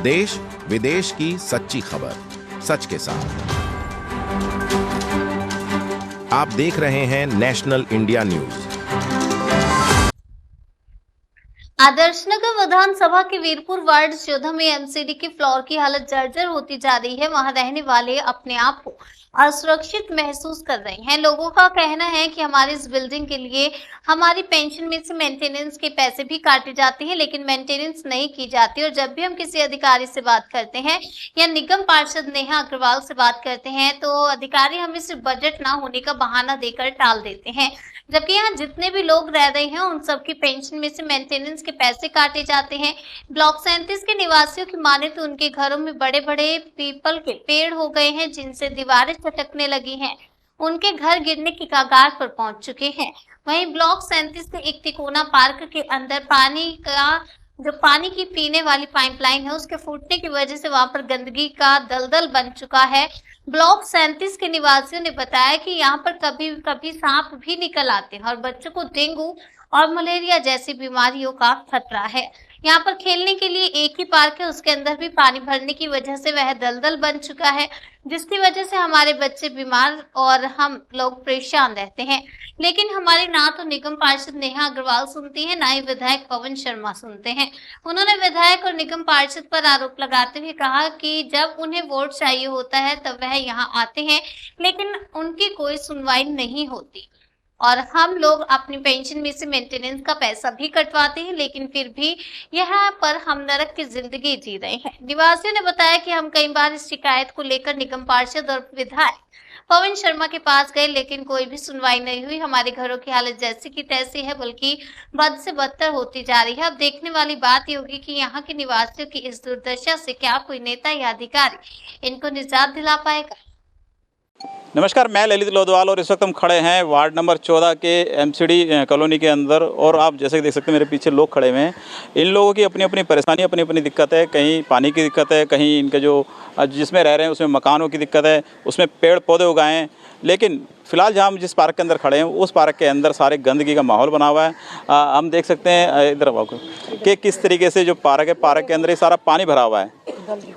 देश विदेश की सच्ची खबर सच के साथ। आप देख रहे हैं नेशनल इंडिया न्यूज। आदर्शनगर विधानसभा के वीरपुर वार्ड 14 में एमसीडी की फ्लोर की हालत जर्जर होती जा रही है। वहां रहने वाले अपने आप को असुरक्षित महसूस कर रहे हैं। लोगों का कहना है कि हमारी इस बिल्डिंग के लिए हमारी पेंशन में से मेंटेनेंस के पैसे भी काटे जाते हैं, लेकिन मेंटेनेंस नहीं की जाती। और जब भी हम किसी अधिकारी से बात करते हैं या निगम पार्षद नेहा अग्रवाल से बात करते हैं तो अधिकारी हमें सिर्फ बजट ना होने का बहाना देकर टाल देते हैं, जबकि यहाँ जितने भी लोग रह रहे हैं उन सबकी पेंशन में से मेंटेनेंस के पैसे काटे जाते हैं। ब्लॉक 37 के निवासियों की माने तो उनके घरों में बड़े बड़े पीपल के पेड़ हो गए हैं, जिनसे दीवारें चटकने लगी हैं। उनके घर गिरने की कगार पर पहुंच चुके हैं। वहीं ब्लॉक 37 के एक तिकोना पार्क के अंदर पानी की पीने वाली पाइपलाइन है, उसके फूटने की वजह से वहां पर गंदगी का दलदल बन चुका है। ब्लॉक 37 के निवासियों ने बताया कि यहाँ पर कभी कभी सांप भी निकल आते हैं और बच्चों को डेंगू और मलेरिया जैसी बीमारियों का खतरा है। यहाँ पर खेलने के लिए एक ही पार्क है, उसके अंदर भी पानी भरने की वजह से वह दलदल बन चुका है, जिसकी वजह से हमारे बच्चे बीमार और हम लोग परेशान रहते हैं। लेकिन हमारी ना तो निगम पार्षद नेहा अग्रवाल सुनती है, ना ही विधायक पवन शर्मा सुनते हैं। उन्होंने विधायक और निगम पार्षद पर आरोप लगाते हुए कहा कि जब उन्हें वोट चाहिए होता है तब वह यहाँ आते हैं, लेकिन उनकी कोई सुनवाई नहीं होती और हम लोग अपनी पेंशन में से मेंटेनेंस का पैसा भी कटवाते हैं, लेकिन फिर भी यहाँ पर हम नरक की जिंदगी जी रहे हैं। निवासियों ने बताया कि हम कई बार इस शिकायत को लेकर निगम पार्षद और विधायक पवन शर्मा के पास गए, लेकिन कोई भी सुनवाई नहीं हुई। हमारे घरों की हालत जैसी की तैसी है, बल्कि बद से बदतर होती जा रही है। अब देखने वाली बात ये होगी कि यहाँ के निवासियों की इस दुर्दशा से क्या कोई नेता या अधिकारी इनको निजात दिला पाएगा। नमस्कार, मैं ललित लोधवाल और इस वक्त हम खड़े हैं वार्ड नंबर 14 के एमसीडी कॉलोनी के अंदर। और आप जैसे कि देख सकते हैं मेरे पीछे लोग खड़े हुए हैं। इन लोगों की अपनी अपनी परेशानी, अपनी अपनी दिक्कत है। कहीं पानी की दिक्कत है, कहीं इनके जो जिसमें रह रहे हैं उसमें मकानों की दिक्कत है, उसमें पेड़ पौधे उगाए हैं। लेकिन फ़िलहाल जहाँ हम जिस पार्क के अंदर खड़े हैं उस पार्क के अंदर सारे गंदगी का माहौल बना हुआ है। हम देख सकते हैं इधर कि किस तरीके से जो पार्क है, पार्क के अंदर ये सारा पानी भरा हुआ है,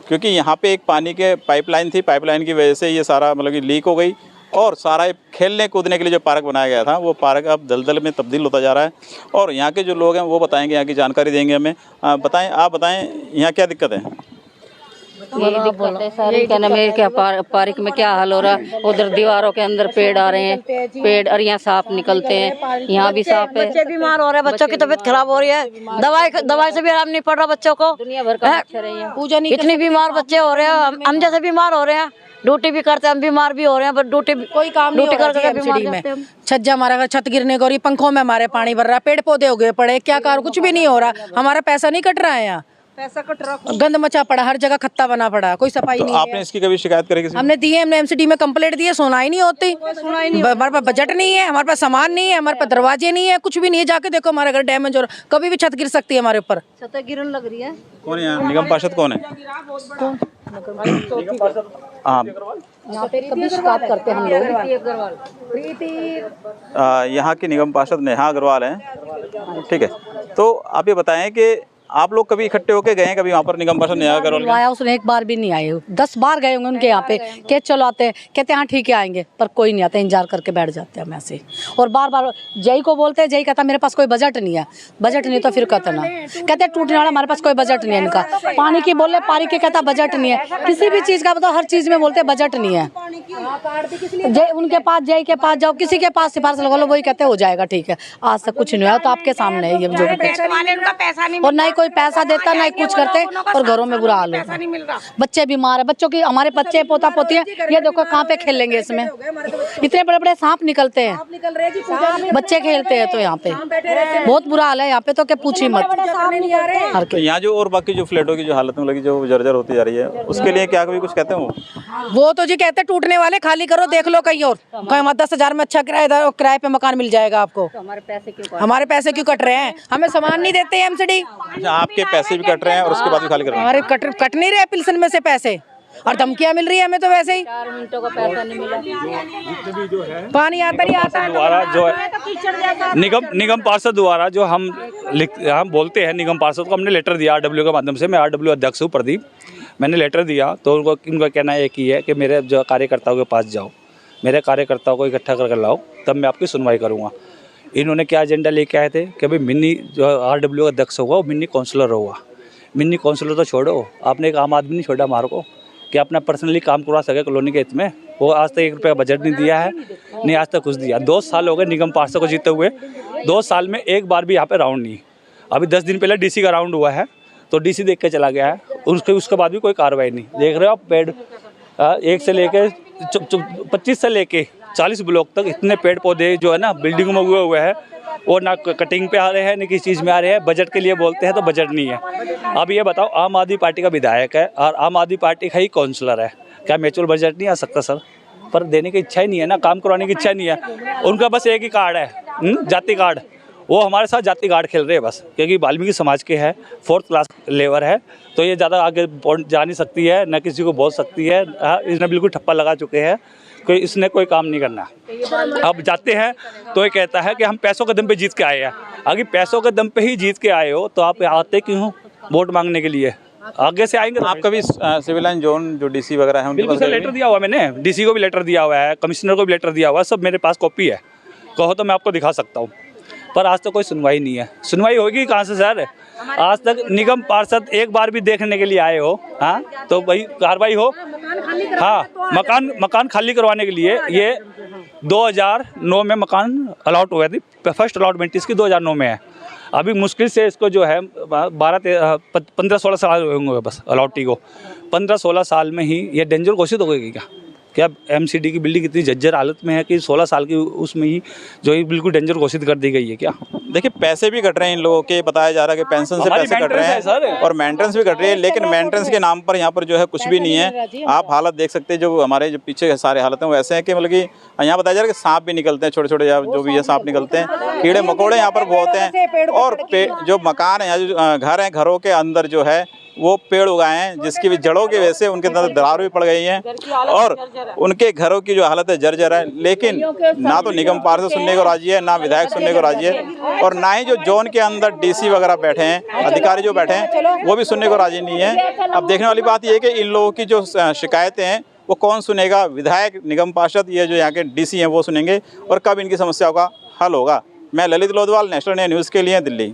क्योंकि यहाँ पे एक पानी के पाइपलाइन थी। पाइपलाइन की वजह से ये सारा मतलब कि लीक हो गई और सारा खेलने कूदने के लिए जो पार्क बनाया गया था वो पार्क अब दलदल में तब्दील होता जा रहा है। और यहाँ के जो लोग हैं वो बताएंगे, यहाँ की जानकारी देंगे हमें। बताएं, आप बताएं यहाँ क्या दिक्कत है? यही दिक्कत है सारी। क्या नाम है, क्या पार्क में क्या हाल हो रहा है। उधर दीवारों के अंदर पेड़ आ रहे हैं, पेड़ और यहाँ सांप निकलते हैं। यहाँ भी सांप है, बच्चे बीमार हो रहे हैं, बच्चों की तबीयत खराब हो रही है। दवाई से भी आराम नहीं पड़ रहा बच्चों को। दुनिया भर का मच्छर है यहाँ। पूजा नहीं, इतनी बीमार बच्चे हो रहे हैं। हम जैसे बीमार हो रहे हैं, ड्यूटी भी करते हैं, हम बीमार भी हो रहे हैं, पर ड्यूटी कोई काम नहीं करके एमसीडी में। छज्जा हमारा घर छत गिरने को और ये पंखों में हमारे पानी भर रहा है, पेड़ पौधे हो गए पड़े, क्या कार कुछ भी नहीं हो रहा। हमारा पैसा नहीं कट रहा है, यहाँ पैसा कट रहा, गंद मचा पड़ा, हर जगह खत्ता बना पड़ा, कोई सफाई तो नहीं आपने है। इसकी कभी शिकायत करी किसी? हमने दी है, हमने एमसीडी में कंप्लेंट दी है, सुनाई नहीं होती। हमारे पास बजट नहीं है, हमारे पास सामान नहीं है, हमारे पास दरवाजे नहीं है, कुछ भी नहीं है। जाके देखो हमारा घर डैमेज हो रहा, कभी भी छत गिर सकती है हमारे ऊपर। छत गिरने लग रही है। कौन है यहाँ निगम पार्षद? कौन है? हाँ, यहाँ पे कभी शिकायत करते हैं हम लोग। यहाँ की निगम पार्षद नेहा अग्रवाल हैं, ठीक है। तो आप ये बताएं कि आप लोग कभी इकट्ठे होके गए हैं कभी वहाँ पर निगम पार्षद नेहा अग्रवाल? आया उसने, एक बार भी नहीं आए। 10 बार गए होंगे उनके यहाँ पे, के चलो आते हैं, कहते हैं हाँ ठीक है आएंगे, पर कोई नहीं आता। इंतजार करके बैठ जाते हैं हम ऐसे। और बार बार जय को बोलते हैं, जय कहता मेरे पास कोई बजट नहीं है। बजट नहीं तो फिर कहते ना, कहते टूटने वाला, हमारे पास कोई बजट नहीं है इनका। पानी की बोले, पानी के कहता बजट नहीं है। किसी भी चीज़ का बताओ, हर चीज़ में बोलते बजट नहीं है। जय उनके पास, जय के पास जाओ, किसी के पास सिफारिश लगा लो, वही कहते हो जाएगा ठीक है। आज तक कुछ नहीं हुआ, तो आपके सामने है ये जो भी। और ना ही कोई पैसा देता, ना ही कुछ करते, और घरों में बुरा हाल होता है। बच्चे बीमार है, बच्चों की, हमारे बच्चे पोता पोती है, ये देखो कहाँ पे खेलेंगे इसमें। इतने बड़े बड़े सांप निकलते हैं, बच्चे खेलते हैं, तो यहाँ पे बहुत बुरा हाल है यहाँ पे, तो क्या पूछी मत। तो यहाँ जो और बाकी जो फ्लैटों की जो हालत में लगी, जो जर्जर होती जा रही है, उसके लिए क्या कभी कुछ कहते हैं वो तो जी कहते टूटने वाले, खाली करो, देख लो कहीं और। कहीं 10,000 में अच्छा किराएदार किराए पे मकान मिल जाएगा आपको। हमारे पैसे क्यों कट रहे हैं? हमें सामान नहीं देते एमसीडी। आपके पैसे भी कट रहे हैं और उसके बाद भी खाली कर रहे हैं। हमारे कट नहीं रहे पिल्सन में से पैसे। और धमकियां मिल रही है हमें तो वैसे ही। 4 मिनटों का पैसा नहीं मिला। पानी आता ही आता है द्वारा जो है निगम पार्षद द्वारा जो हम बोलते हैं, निगम पार्षद को हमने लेटर दिया आरडब्ल्यू के माध्यम से। मैं आरडब्ल्यू अध्यक्ष हूँ प्रदीप। मैंने लेटर दिया तो उनका कहना एक ही है कि मेरे जो कार्यकर्ताओं के पास जाओ, मेरे कार्यकर्ताओं को इकट्ठा कर लाओ, तब मैं आपकी सुनवाई करूँगा। इन्होंने क्या एजेंडा लेके आए थे कि भाई मिनी जो आरडब्ल्यू अध्यक्ष होगा वो मिनी काउंसलर होगा। मिनी काउंसलर तो छोड़ो, आपने एक आम आदमी नहीं छोड़ा हमारे को कि अपना पर्सनली काम करवा सके कॉलोनी के हित में। वो आज तक 1 रुपया बजट नहीं दिया है, नहीं आज तक कुछ दिया। 2 साल हो गए निगम पार्षद को जीते हुए, 2 साल में एक बार भी यहाँ पे राउंड नहीं। अभी 10 दिन पहले डीसी का राउंड हुआ है तो डीसी देख के चला गया है, उसके बाद भी कोई कार्रवाई नहीं। देख रहे हो आप, पेड़ 1 से लेके 25 से लेके 40 ब्लॉक तक इतने पेड़ पौधे जो है ना बिल्डिंग में उगे हुए हैं, वो ना कटिंग पे आ रहे हैं, ना किसी चीज़ में आ रहे हैं। बजट के लिए बोलते हैं तो बजट नहीं है। अब ये बताओ, आम आदमी पार्टी का विधायक है और आम आदमी पार्टी का ही काउंसलर है, क्या म्यूचुअल बजट नहीं आ सकता सर? पर देने की इच्छा ही नहीं है ना, काम करवाने की इच्छा नहीं है। उनका बस एक ही कार्ड है, जाति कार्ड। वो हमारे साथ जाति कार्ड खेल रहे हैं बस, क्योंकि वाल्मीकि समाज के है, 4th क्लास लेबर है, तो ये ज़्यादा आगे जा नहीं सकती है, न किसी को बोल सकती है। इसने बिल्कुल ठप्पा लगा चुके हैं, कोई इसने कोई काम नहीं करना। अब जाते हैं तो ये कहता है कि हम पैसों के दम पे जीत के आए हैं। अगर पैसों के दम पे ही जीत के आए हो तो आप आते क्यों हो वोट मांगने के लिए? आगे से आएंगे। आपका भी सिविल लाइन जोन जो डीसी वगैरह है उनके बिल्कुल पास सर, लेटर दिया हुआ मैंने, डीसी को भी लेटर दिया हुआ है, कमिश्नर को भी लेटर दिया हुआ है, सब मेरे पास कॉपी है। कहो तो मैं आपको दिखा सकता हूँ, पर आज तक कोई सुनवाई नहीं है। सुनवाई होगी कहाँ से सर? आज तक निगम पार्षद एक बार भी देखने के लिए आए हो, हाँ, तो भाई कार्रवाई हो। हाँ, मकान खाली करवाने के लिए ये 2009 में मकान अलॉट हुए थे, फर्स्ट अलॉटमेंट इसकी 2009 में है। अभी मुश्किल से इसको जो है 15-16 साल होंगे बस अलॉटी को। 15-16 साल में ही ये डेंजर घोषित हो गई क्या एमसीडी की बिल्डिंग इतनी जर्जर हालत में है कि 16 साल की उसमें ही जो है बिल्कुल डेंजर घोषित कर दी गई है क्या? देखिए, पैसे भी कट रहे हैं इन लोगों के, बताया जा रहा है कि पेंशन से पैसे कट रहे हैं और मेंटेनेंस भी कट रही है, लेकिन मेंटेनेंस के नाम पर यहाँ पर जो है कुछ भी नहीं है। आप हालत देख सकते हैं, जो हमारे जो पीछे सारे हालत हैं वो ऐसे हैं कि मतलब कि यहाँ बताया जा रहा है कि सांप भी निकलते हैं, छोटे छोटे जो भी है सांप निकलते हैं, कीड़े मकोड़े यहाँ पर बहुत हैं। और जो मकान है, जो घर हैं, घरों के अंदर जो है वो पेड़ उगाए हैं, जिसकी भी जड़ों की वजह से उनके अंदर दरार भी पड़ गई हैं और उनके घरों की जो हालत है जर्जर है। लेकिन ना तो निगम पार्षद सुनने को राजी है, ना विधायक सुनने को राजी है, और ना ही जो जोन के अंदर डीसी वगैरह बैठे हैं, अधिकारी जो बैठे हैं, वो भी सुनने को राजी नहीं है। अब देखने वाली बात यह है कि इन लोगों की जो शिकायतें हैं वो कौन सुनेगा? विधायक, निगम पार्षद, ये जो यहाँ के डीसी हैं वो सुनेंगे, और कब इनकी समस्याओं का हल होगा? मैं ललित लोधवाल, नेशनल न्यूज़ के लिए, दिल्ली।